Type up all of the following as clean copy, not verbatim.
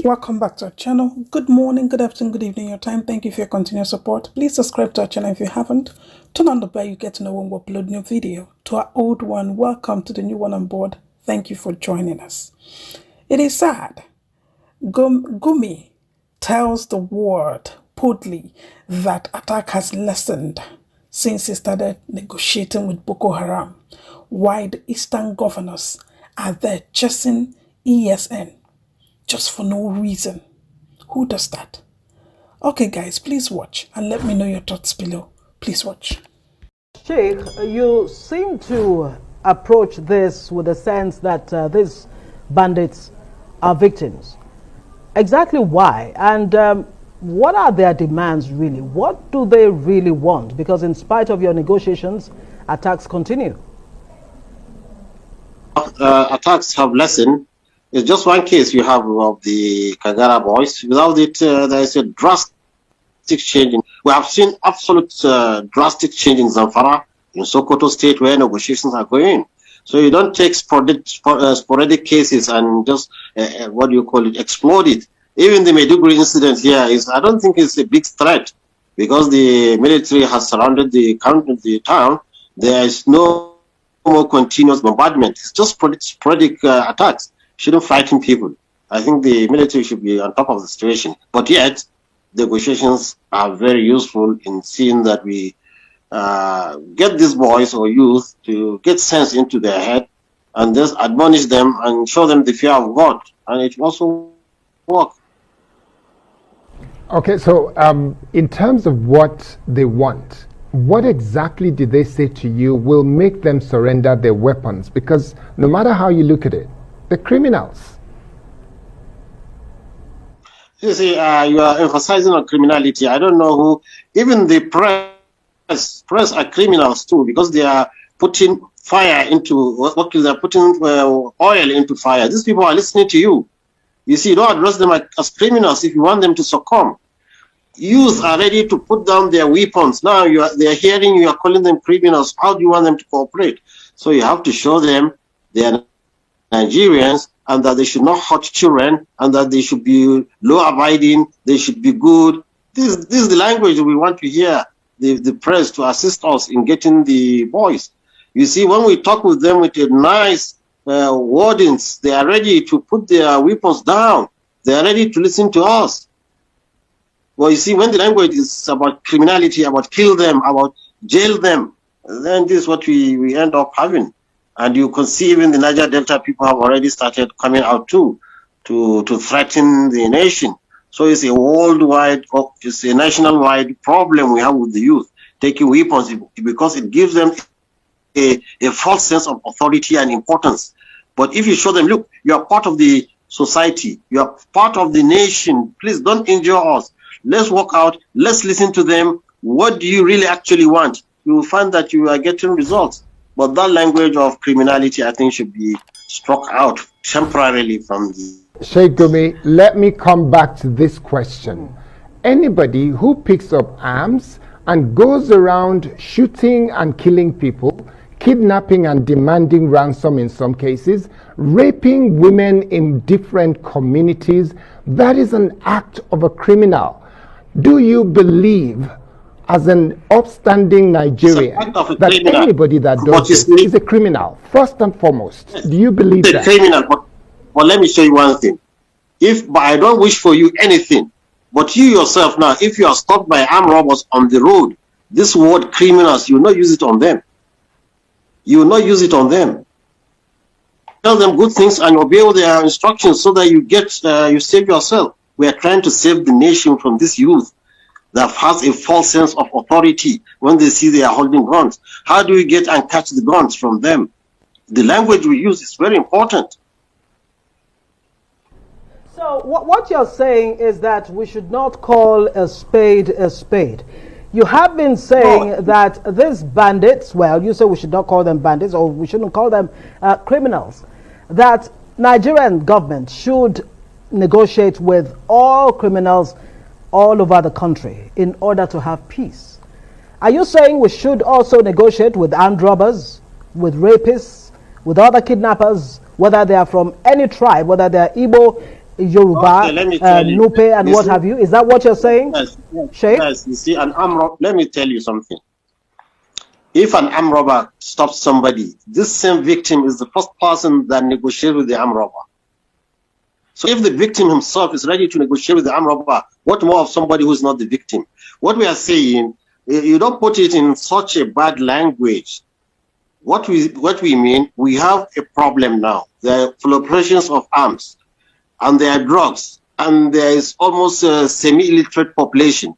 Welcome back to our channel. Good morning, good afternoon, good evening, your time. Thank you for your continued support. Please subscribe to our channel if you haven't. Turn on the bell, you get to know when we upload new video. To our old one, welcome. To the new one on board, thank you for joining us. It is sad. Gumi tells the world boldly that attack has lessened since he started negotiating with Boko Haram, while the Eastern governors are there chasing ESN just for no reason. Who does that? Okay guys, please watch and let me know your thoughts below. Please watch. Sheikh, you seem to approach this with a sense that these bandits are victims. Exactly why? And what are their demands really? What do they really want? Because in spite of your negotiations, attacks continue. Attacks have lessened. It's just one case you have of the Kagara boys. Without it, there is a drastic change. We have seen absolute drastic change in Zamfara, in Sokoto State, where negotiations are going. So you don't take sporadic cases and just, explode it. Even the Maiduguri incident here I don't think it's a big threat because the military has surrounded the town. There is no more continuous bombardment. It's just sporadic attacks. Shouldn't frighten people. I think the military should be on top of the situation. But yet, negotiations are very useful in seeing that we get these boys or youth to get sense into their head and just admonish them and show them the fear of God. And it also works. Okay, so in terms of what they want, what exactly did they say to you will make them surrender their weapons? Because no matter how you look at it, they're criminals. You see, you are emphasizing on criminality. I don't know who, even the press are criminals too, because they are putting fire into, they're putting oil into fire. These people are listening to you. You see, you don't address them as criminals if you want them to succumb. Youths are ready to put down their weapons. Now they are hearing you are calling them criminals. How do you want them to cooperate? So you have to show them they are Nigerians and that they should not hurt children and that they should be law-abiding, they should be good. This is the language we want to hear the press to assist us in getting the boys. You see, when we talk with them with a nice wordings, they are ready to put their weapons down. They are ready to listen to us. Well, you see, when the language is about criminality, about kill them, about jail them, then this is what we end up having. And you can see even the Niger Delta people have already started coming out too, to threaten the nation. So it's a worldwide, it's a national-wide problem we have with the youth taking weapons because it gives them a false sense of authority and importance. But if you show them, look, you are part of the society, you are part of the nation, please don't injure us. Let's walk out, let's listen to them. What do you really actually want? You will find that you are getting results. But that language of criminality, I think, should be struck out temporarily from the... Sheikh Gumi, let me come back to this question. Anybody who picks up arms and goes around shooting and killing people, kidnapping and demanding ransom in some cases, raping women in different communities, that is an act of a criminal. Do you believe, as an upstanding Nigerian, that anybody that does this is a criminal, first and foremost? Do you believe that? Criminal, but let me show you one thing. But I don't wish for you anything, but you yourself now, if you are stopped by armed robbers on the road, this word criminals, you will not use it on them. You will not use it on them. Tell them good things and obey their instructions so that you save yourself. We are trying to save the nation from this youth that has a false sense of authority when they see they are holding guns. How do we get and catch the guns from them? The language we use is very important. So what you're saying is that we should not call a spade a spade. You have been saying that these bandits, well, you say we should not call them bandits or we shouldn't call them criminals, that Nigerian government should negotiate with all criminals all over the country in order to have peace. Are you saying we should also negotiate with armed robbers, with rapists, with other kidnappers, whether they are from any tribe, whether they are Igbo, Yoruba, Nupe, and what have you. Is that what you're saying, Sheikh? Yes, you see, let me tell you something. If an armed robber stops somebody, this same victim is the first person that negotiates with the armed robber. So if the victim himself is ready to negotiate with the armed robber, what more of somebody who is not the victim? What we are saying, you don't put it in such a bad language. What we mean, we have a problem now. There are proliferations of arms, and there are drugs, and there is almost a semi-illiterate population.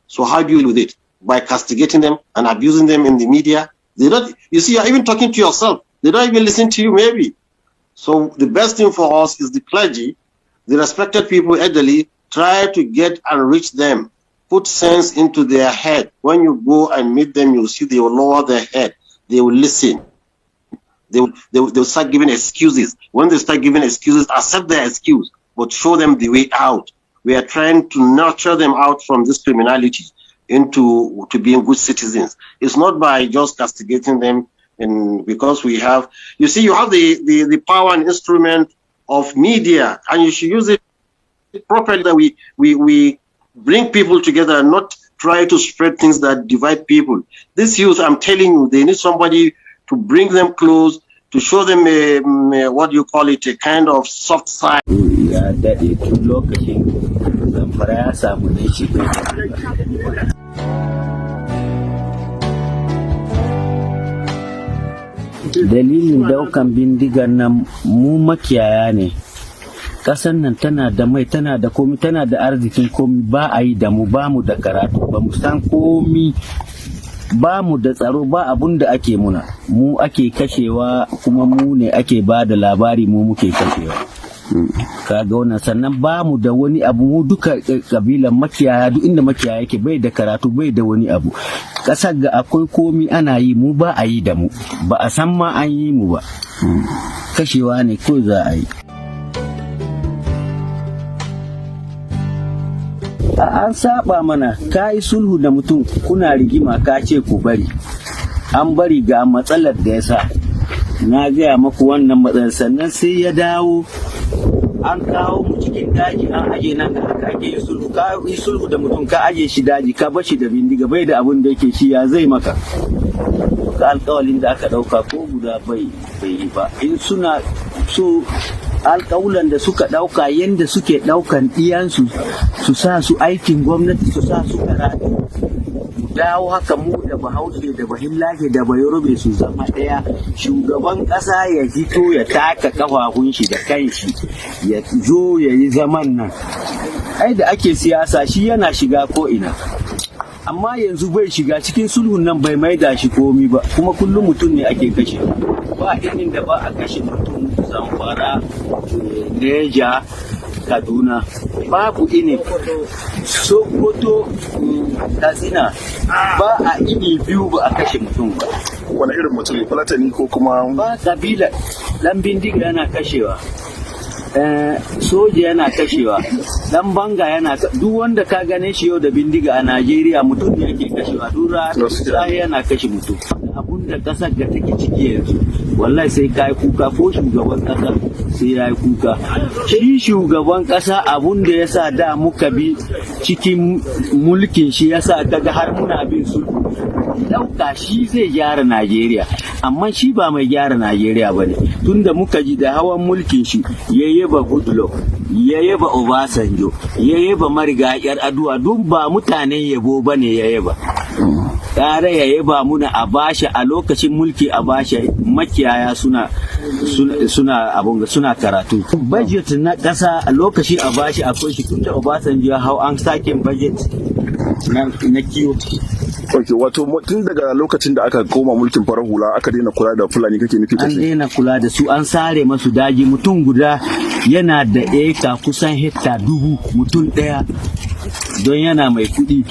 So how do you deal with it? By castigating them and abusing them in the media? They don't. You see, you're even talking to yourself. They don't even listen to you, maybe. So the best thing for us is the clergy, the respected people, elderly, try to get and reach them. Put sense into their head. When you go and meet them, you'll see they will lower their head. They will listen. They'll start giving excuses. When they start giving excuses, accept their excuse, but show them the way out. We are trying to nurture them out from this criminality into being good citizens. It's not by just castigating them, and because we have, you see, you have the power and instrument of media, and you should use it properly. That we bring people together and not try to spread things that divide people. This youth, I'm telling you, they need somebody to bring them close, to show them what you call it, a kind of soft side. Dalilin daukan bindigar nan mu makiyaya ne. Kasan nan tana da mai, tana da komi, tana da arzikin komi, ba a yi da mu, ba mu da karatu, ba mu san komi, ba mu da tsaro, ba abun da ake muna. Mu ake kashewa, kuma mu ne ake ba da labari, mu muke kashewa. Kaga wannan, sannan ba mu da wani abu, mu duka kabilan makiyaya, duk inda makiyaya yake bai da karatu, bai da wani abu. Kasar ga akwai komi ana yi, mu ba a yi da mu, ba a san ma an yi mu ba. Kashewa ne ko za a yi. An saba mana, ka yi sulhu da mutum, kuna rigima, ka ce ku bari, an bari ga matsalar da ya sa, na gaya maku wannan matsalar, sannan sai ya dawo, an kawo mu cikin daji, an aje nan da haka ake yi sulhu, ka yi sulhu da mutum, ka aje shi daji, ka bar shi da bindiga, bai da abin da yake shi, ya zai maka. Ka alƙawalin da aka ɗauka ko guda bai yi ba, in suna so alƙawulan da suka ɗauka yadda suke ɗaukan ɗiyansu su sa su aikin gwamnati, su sa su karatu, mu dawo haka mu da bahaushe da bahillage da bayorube su zama ɗaya. Shugaban ƙasa ya fito ya taka kafafun shi da kanshi ya zo ya yi zaman nan. Ai da ake siyasa shi yana shiga ko ina, amma yanzu bai shiga cikin sulhun nan, bai maida shi komi ba, kuma kullum mutum ne ake kashe. Ba inin da ba a kashe mutum, Zamfara, Neja, Kaduna, babu ini, Sokoto, Katsina, ba a ini biyu ba a kashe mutum ba. Wani irin mutum, Fulatani ko kuma? Ba kabila, dan bindiga yana kashewa, soja yana kashewa, dan banga yana, duk wanda ka gane shi yau da bindiga a Najeriya mutum ne yake kashewa, dura sai yana kashe mutum. Abunda kasar da take ciki yanzu, wallahi sai kai kuka, ko shugaban kasa sai ya yi kuka. Shi shugaban kasa abunda yasa da muka bi cikin mulkin shi yasa kaga har muna bin sulhu. Dauka shi zai gyara Najeriya, amma shi ba mai gyara Najeriya bane. Tunda muka ji da hawan mulkin shi ya yaba Goodluck, ya yaba Obasanjo, ya yaba marigayar Aduwa, duk ba mutanen yabo bane ya yaba. Ƙara ya yaba muna a bashi a lokacin mulki, a bashi makiyaya suna karatu. Budget na ƙasa a lokaci a bashi akwai shi, tunda Obasanjo ya hau an sake budget na kiwo. Ok, wato tun daga lokacin da aka koma mulkin farar hula aka daina kula da Fulani, kake nufi? An daina kula da su, an sare masu daji. Mutum guda yana da eka kusan hekta 1000, mutum ɗaya, don yana mai kuɗi.